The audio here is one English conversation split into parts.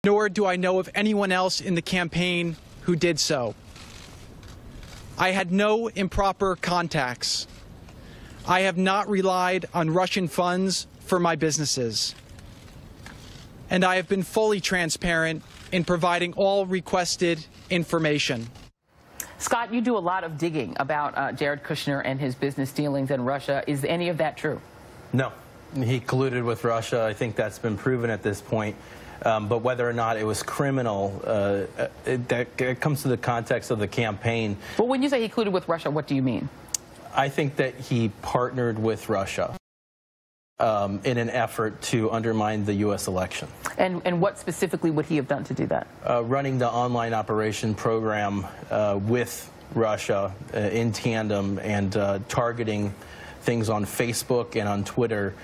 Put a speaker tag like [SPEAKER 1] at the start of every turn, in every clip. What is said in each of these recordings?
[SPEAKER 1] nor do I know of anyone else in the campaign who did so. I had no improper contacts. I have not relied on Russian funds for my businesses. And I have been fully transparent in providing all requested information.
[SPEAKER 2] Scott, you do a lot of digging about Jared Kushner and his business dealings in Russia. Is any of that true?
[SPEAKER 3] No. He colluded with Russia. I think that's been proven at this point. But whether or not it was criminal, it comes to the context of the campaign.
[SPEAKER 2] But when you say he colluded with Russia, what do you mean?
[SPEAKER 3] I think that he partnered with Russia in an effort to undermine the U.S. election.
[SPEAKER 2] And what specifically would he have done to do that?
[SPEAKER 3] Running the online operation program with Russia in tandem and targeting things on Facebook and on Twitter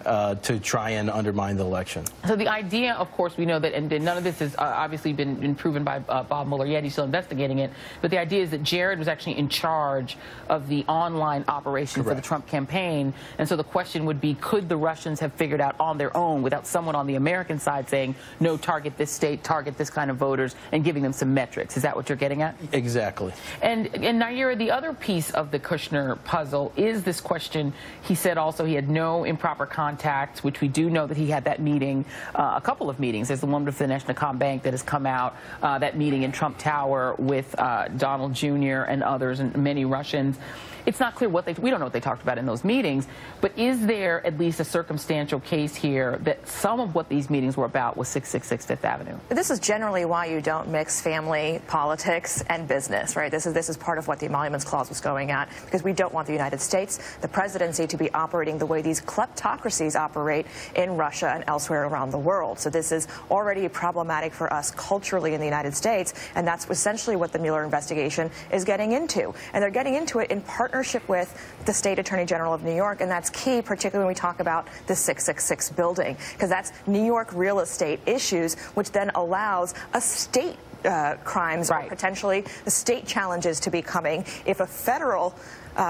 [SPEAKER 3] to try and undermine the election.
[SPEAKER 2] So the idea, of course, we know that, and none of this has obviously been proven by Bob Mueller yet. He's still investigating it. But the idea is that Jared was actually in charge of the online operation
[SPEAKER 3] Correct.
[SPEAKER 2] for the Trump campaign. And so the question would be, could the Russians have figured out on their own, without someone on the American side saying, no, target this state, target this kind of voters, and giving them some metrics? Is that what you're getting at?
[SPEAKER 3] Exactly.
[SPEAKER 2] And Nayyera, the other piece of the Kushner puzzle is this question. He said also he had no improper contacts, which we do know that he had that meeting, a couple of meetings. There's the one with the National Bank that has come out, that meeting in Trump Tower with Donald Jr. and others and many Russians. It's not clear what we don't know what they talked about in those meetings, but is there at least a circumstantial case here that some of what these meetings were about was 666 Fifth Avenue?
[SPEAKER 4] This is generally why you don't mix family, politics, and business, right? This is part of what the Emoluments Clause was going at, because we don't want the United States, the presidency, to be operating the way these kleptocracies operate in Russia and elsewhere around the world. So this is already problematic for us culturally in the United States, and that's essentially what the Mueller investigation is getting into. And they're getting into it in partnership with the State Attorney General of New York, and that's key, particularly when we talk about the 666 building, because that's New York real estate issues, which then allows a state crimes,
[SPEAKER 2] right,
[SPEAKER 4] or potentially the state challenges to be coming if a federal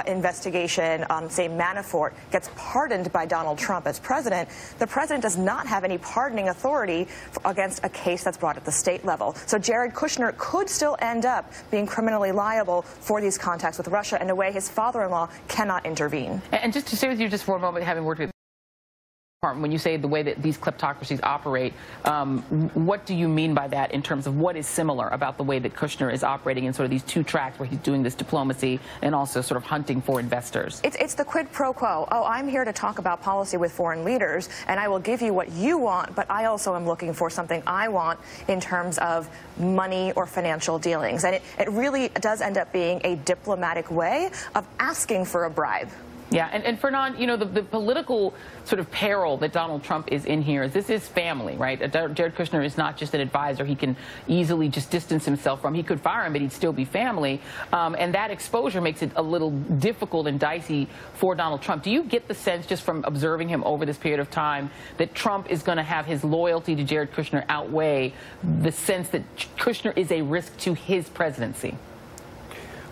[SPEAKER 4] investigation on, say, Manafort gets pardoned by Donald Trump as president. The president does not have any pardoning authority against a case that's brought at the state level. So Jared Kushner could still end up being criminally liable for these contacts with Russia in a way his father-in-law cannot intervene.
[SPEAKER 2] And just to stay with you just for a moment, having worked with when you say the way that these kleptocracies operate, what do you mean by that in terms of what is similar about the way that Kushner is operating in sort of these two tracks where he's doing this diplomacy and also sort of hunting for investors?
[SPEAKER 4] It's the quid pro quo. Oh, I'm here to talk about policy with foreign leaders, and I will give you what you want, but I also am looking for something I want in terms of money or financial dealings. And it really does end up being a diplomatic way of asking for a bribe.
[SPEAKER 2] Yeah, and Fernand, you know, the political sort of peril that Donald Trump is in here is this is family, right? Jared Kushner is not just an advisor he can easily just distance himself from. He could fire him, but he'd still be family. And that exposure makes it a little difficult and dicey for Donald Trump. Do you get the sense, just from observing him over this period of time, that Trump is going to have his loyalty to Jared Kushner outweigh the sense that Kushner is a risk to his presidency?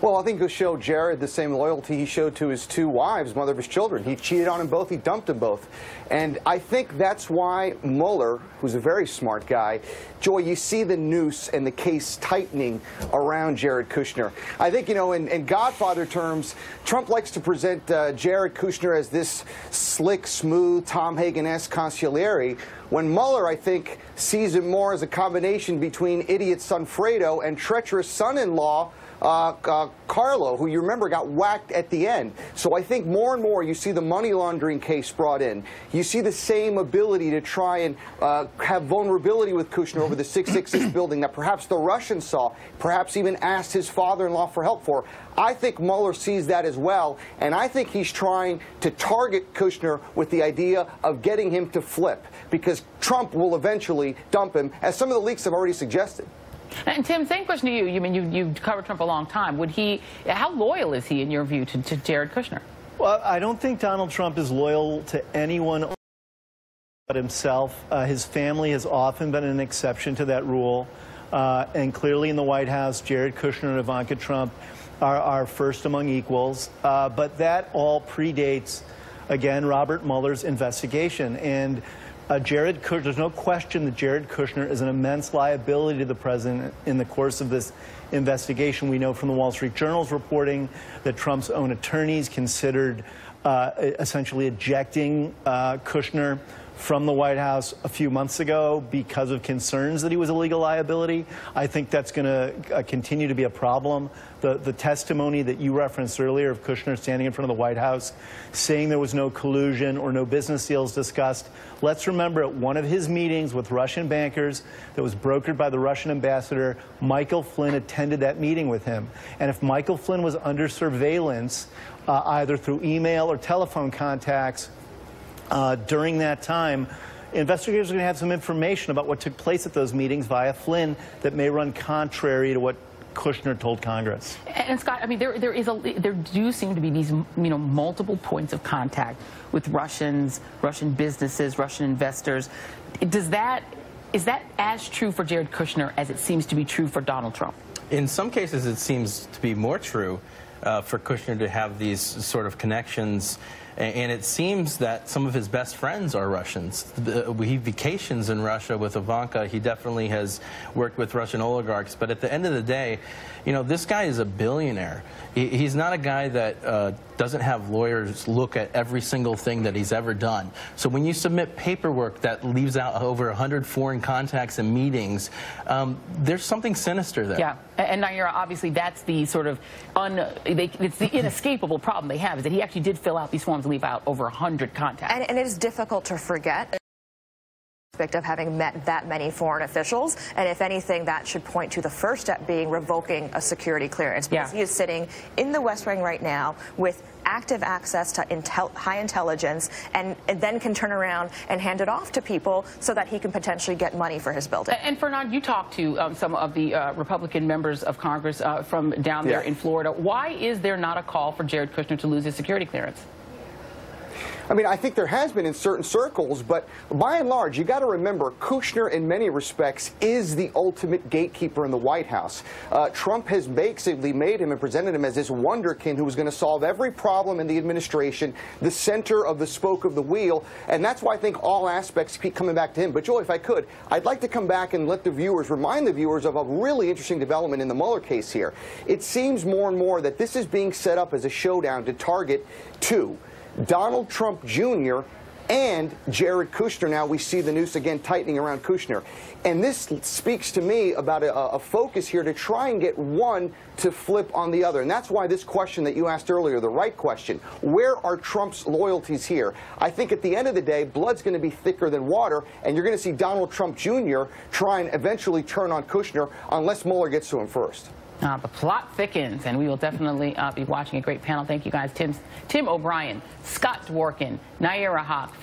[SPEAKER 5] Well, I think he'll show Jared the same loyalty he showed to his two wives, mother of his children. He cheated on them both. He dumped them both. And I think that's why Mueller, who's a very smart guy, Joy, you see the noose and the case tightening around Jared Kushner. I think, you know, in Godfather terms, Trump likes to present Jared Kushner as this slick, smooth, Tom Hagen-esque consigliere, when Mueller, I think, sees him more as a combination between idiot son Fredo and treacherous son-in-law Carlo, who you remember got whacked at the end. So I think more and more you see the money laundering case brought in. You see the same ability to try and have vulnerability with Kushner over the 666 building that perhaps the Russians saw, perhaps even asked his father-in-law for help for. I think Mueller sees that as well, and I think he's trying to target Kushner with the idea of getting him to flip, because Trump will eventually dump him, as some of the leaks have already suggested.
[SPEAKER 2] And Tim, same question to you. You mean you've covered Trump a long time. How loyal is he, in your view, to Jared Kushner?
[SPEAKER 6] Well, I don't think Donald Trump is loyal to anyone but himself. His family has often been an exception to that rule. And clearly in the White House, Jared Kushner and Ivanka Trump are first among equals. But that all predates, again, Robert Mueller's investigation. And Jared Kushner, there's no question that Jared Kushner is an immense liability to the president in the course of this investigation. We know from the Wall Street Journal's reporting that Trump's own attorneys considered essentially ejecting Kushner from the White House a few months ago because of concerns that he was a legal liability. I think that's going to continue to be a problem. The testimony that you referenced earlier of Kushner standing in front of the White House saying there was no collusion or no business deals discussed. Let's remember at one of his meetings with Russian bankers that was brokered by the Russian ambassador, Michael Flynn attended that meeting with him. And if Michael Flynn was under surveillance, either through email or telephone contacts, during that time, investigators are going to have some information about what took place at those meetings via Flynn that may run contrary to what Kushner told Congress.
[SPEAKER 2] And Scott, I mean, there do seem to be these, multiple points of contact with Russians, Russian businesses, Russian investors. Is that as true for Jared Kushner as it seems to be true for Donald Trump?
[SPEAKER 3] In some cases, it seems to be more true for Kushner to have these sort of connections. And it seems that some of his best friends are Russians. He vacations in Russia with Ivanka. He definitely has worked with Russian oligarchs. But at the end of the day, this guy is a billionaire. He's not a guy that doesn't have lawyers look at every single thing that he's ever done. So when you submit paperwork that leaves out over 100 foreign contacts and meetings, there's something sinister there.
[SPEAKER 2] Yeah, and Nayyera, obviously that's the sort of, it's the inescapable problem they have, is that he actually did fill out these forms, leave out over 100 contacts.
[SPEAKER 4] And it is difficult to forget of having met that many foreign officials, and if anything, that should point to the first step being revoking a security clearance, because he is sitting in the West Wing right now with active access to high intelligence, and then can turn around and hand it off to people so that he can potentially get money for his building.
[SPEAKER 2] And Fernand, you talked to some of the Republican members of Congress from down there in Florida. Why is there not a call for Jared Kushner to lose his security clearance?
[SPEAKER 5] I mean, I think there has been in certain circles, but by and large, you got to remember, Kushner, in many respects, is the ultimate gatekeeper in the White House. Trump has basically made him and presented him as this wonderkind who was going to solve every problem in the administration, the center of the spoke of the wheel, and that's why I think all aspects keep coming back to him. But, Joy, if I could, I'd like to come back and let the viewers, remind the viewers of a really interesting development in the Mueller case here. It seems more and more that this is being set up as a showdown to target two: Donald Trump Jr. and Jared Kushner. Now we see the noose again tightening around Kushner. And this speaks to me about a focus here to try and get one to flip on the other. And that's why this question that you asked earlier, the right question, where are Trump's loyalties here? I think at the end of the day, blood's going to be thicker than water, and you're going to see Donald Trump Jr. try and eventually turn on Kushner unless Mueller gets to him first.
[SPEAKER 2] The plot thickens, and we will definitely be watching a great panel. Thank you, guys. Tim O'Brien, Scott Dworkin, Nayyera Haq.